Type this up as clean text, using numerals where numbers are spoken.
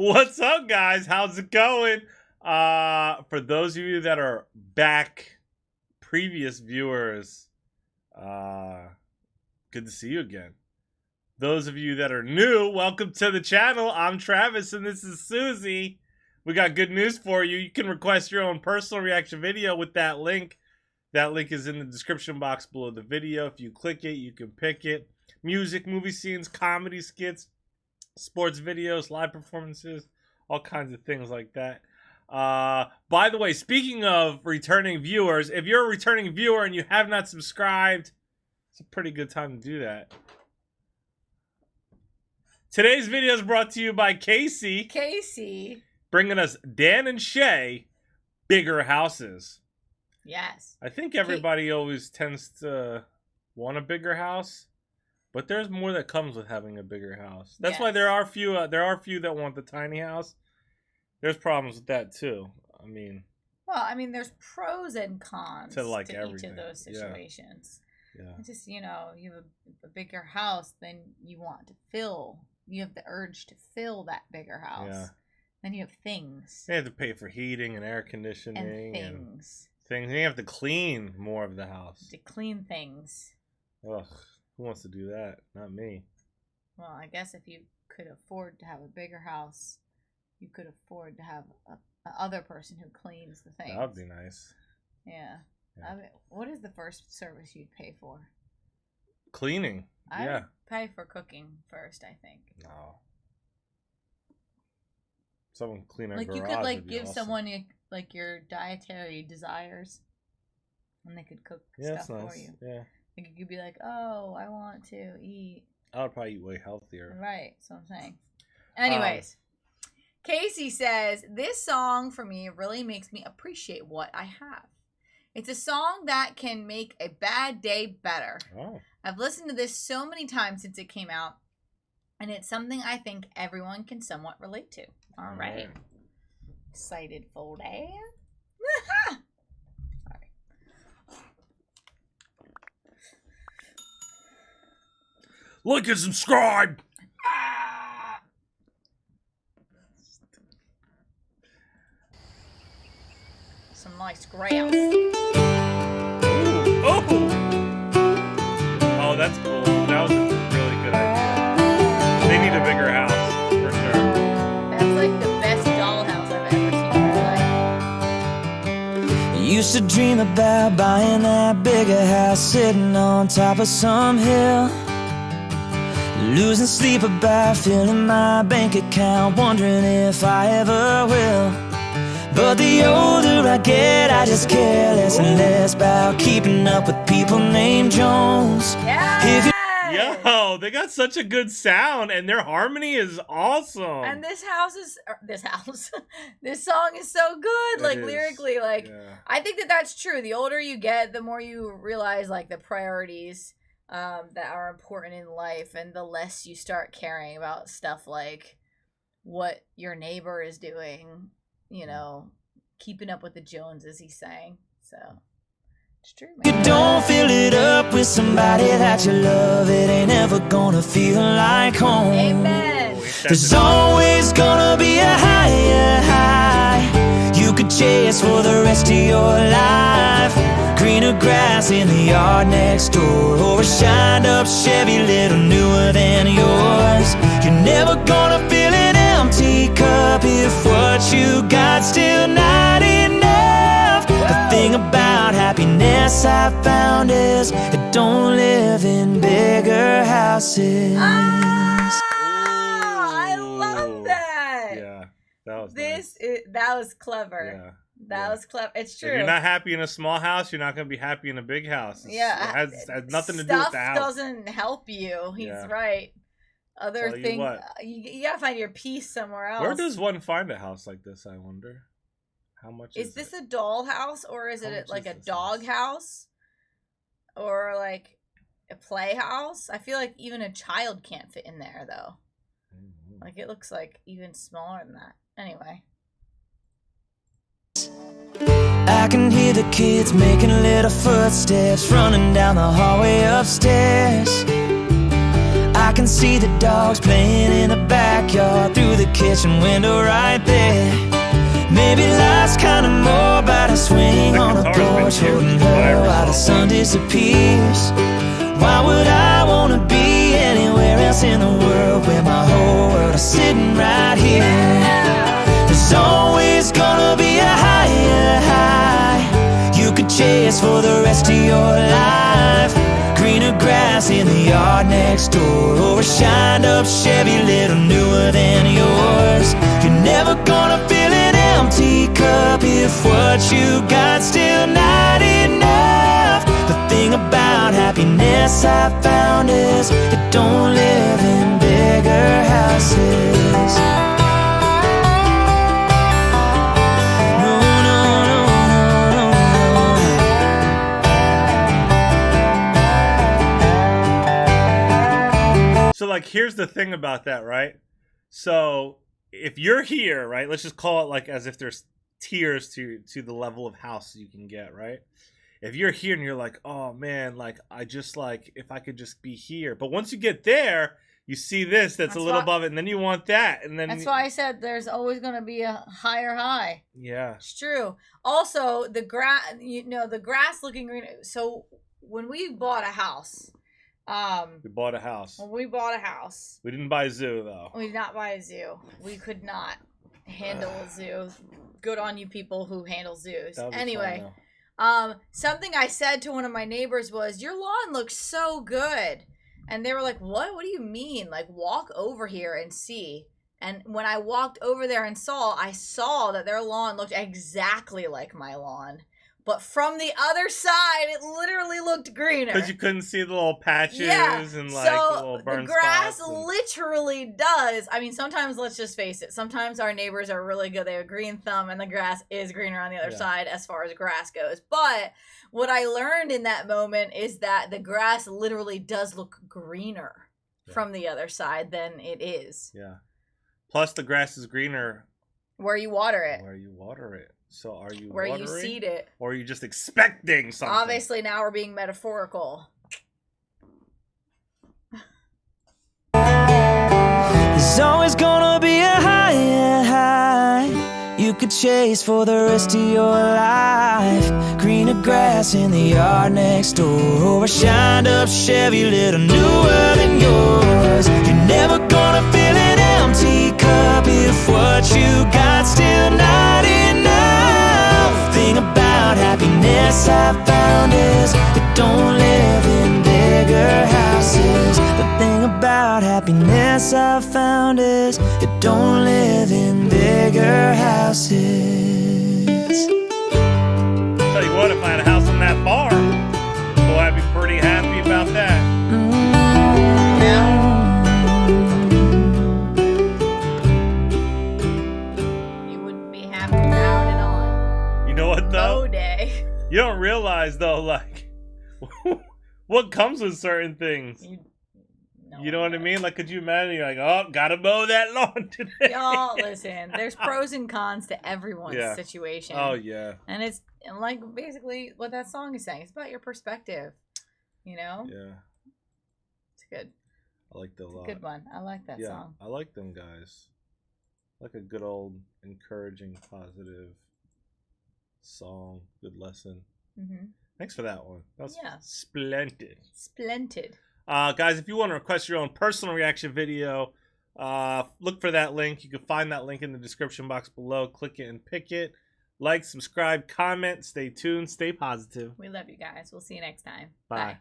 What's up, guys? How's it going? For those of you that are back, previous viewers, good to see you again. Those of you that are new, welcome to the channel. I'm Travis and this is Susie. We got good news for you. You can request your own personal reaction video with that link. That link is in the description box below the video. If you click it, you can pick it. Music, movie scenes, comedy skits, sports videos, live performances, all kinds of things like that. By the way, speaking of returning viewers, if you're a returning viewer and you have not subscribed, it's a pretty good time to do that. Today's video is brought to you by Casey. Bringing us Dan and Shay, Bigger Houses. Yes. I think everybody always tends to want a bigger house. But there's more that comes with having a bigger house. That's why there are few that want the tiny house. There's problems with that too. There's pros and cons to each of those situations. Yeah. It's just, you have a bigger house, then you have the urge to fill that bigger house. Yeah. Then you have things. You have to pay for heating and air conditioning and things. And you have to clean more of the house. To clean things. Ugh. Who wants to do that? Not me. Well, I guess if you could afford to have a bigger house, you could afford to have a other person who cleans the things. That would be nice. Yeah. What is the first service you'd pay for? Cleaning. I would pay for cooking first, I think. No. Someone clean our garage. You could give someone your dietary desires, and they could cook stuff for you. Yeah. You could be like, oh, I want to eat. I would probably eat way healthier. Right, that's what I'm saying. Anyways, Casey says, this song for me really makes me appreciate what I have. It's a song that can make a bad day better. Oh. I've listened to this so many times since it came out, and it's something I think everyone can somewhat relate to. All right. Excited for that? Like and subscribe. Some nice ground. Oh, that's cool. That was a really good idea. They need a bigger house for sure. That's like the best dollhouse I've ever seen in my life. Used to dream about buying that bigger house, sitting on top of some hill. Losing sleep about filling my bank account, wondering if I ever will. But the older I get, I just care less and less about keeping up with people named Jones. Yo, they got such a good sound, and their harmony is awesome. And this song is so good, lyrically. I think that's true. The older you get, the more you realize the priorities that are important in life, and the less you start caring about stuff like what your neighbor is doing, keeping up with the Joneses, he's saying. So it's true, man. You don't fill it up with somebody that you love, it ain't ever gonna feel like home. Amen. There's always gonna be a higher high you could chase for the rest of your life. Greener grass in the yard next door, or a shined up Chevy little newer than yours. You're never gonna fill an empty cup if what you got still not enough. The thing about happiness I've found is it don't live in bigger houses. I love that. Yeah, that was that was clever. Yeah. That was clever. It's true. If you're not happy in a small house, you're not going to be happy in a big house. It has nothing to do with the house. Stuff doesn't help you. He's right. Other things, you got to find your peace somewhere else. Where does one find a house like this, I wonder? How much is this a doll house, or is it like a dog house? Or like a playhouse? I feel like even a child can't fit in there, though. Mm-hmm. It looks like even smaller than that. Anyway. I can hear the kids making little footsteps running down the hallway upstairs. I can see the dogs playing in the backyard through the kitchen kitchen window right there. Maybe life's kinda more about a swing on a porch, holding her while the sun disappears. Why would I wanna be anywhere else in the world where my whole world is sitting right here? There's always gonna be a higher high you could chase for the rest of your life. Greener grass in the yard next door, or a shined up Chevy little newer than yours. You're never gonna fill an empty cup if what you got still not enough. The thing about happiness I found is it don't live in bigger houses. No, no, no, no, no. So, like, here's the thing about that, right? So, if you're here, right, let's just call it like as if there's tiers to the level of house you can get, right? If you're here and you're like, oh man, like I just like if I could just be here. But once you get there, you see this that's a little above it, and then you want that, and then that's why I said there's always going to be a higher high. Yeah, it's true. Also, the grass, the grass looking green. So when we bought a house, we bought a house. When we bought a house, we didn't buy a zoo though. We did not buy a zoo. We could not handle a zoo. Good on you people who handle zoos. Anyway, something I said to one of my neighbors was, "Your lawn looks so good." And they were like, "What? What do you mean? Like, walk over here and see." And when I walked over there and I saw that their lawn looked exactly like my lawn. But from the other side, it literally looked greener. Because you couldn't see the little patches and like so the little burn the grass spots and... literally does. I mean, sometimes, let's just face it, sometimes our neighbors are really good. They have a green thumb and the grass is greener on the other side as far as grass goes. But what I learned in that moment is that the grass literally does look greener from the other side than it is. Yeah. Plus the grass is greener where you water it. Where you water it. So are you where watering, you seed it? Or are you just expecting something? Obviously now we're being metaphorical. There's always gonna be a higher high you could chase for the rest of your life. Greener grass in the yard next door, or a shined up Chevy little newer than yours. You're never gonna fill an empty cup if what you got still not enough. The thing about happiness I found is it don't live in bigger houses. The thing about happiness I found is it don't live in bigger houses. Tell you what, if I had a house on that farm, boy, I'd be pretty happy about that. You wouldn't be happy about it on. You know what though? Mow day. You don't realize though, like what comes with certain things. You know what I mean? Like, could you imagine? You're like, oh, gotta mow that lawn today. Y'all, listen. There's pros and cons to everyone's situation. Oh yeah. And it's like basically what that song is saying. It's about your perspective. You know? Yeah. It's good. I like that a lot. Good one. I like that song. I like them guys. Like a good old encouraging, positive song. Good lesson. Mm-hmm. Thanks for that one. That was splendid. Splendid. Guys, if you want to request your own personal reaction video, look for that link. You can find that link in the description box below. Click it and pick it. Like, subscribe, comment. Stay tuned. Stay positive. We love you guys. We'll see you next time. Bye. Bye.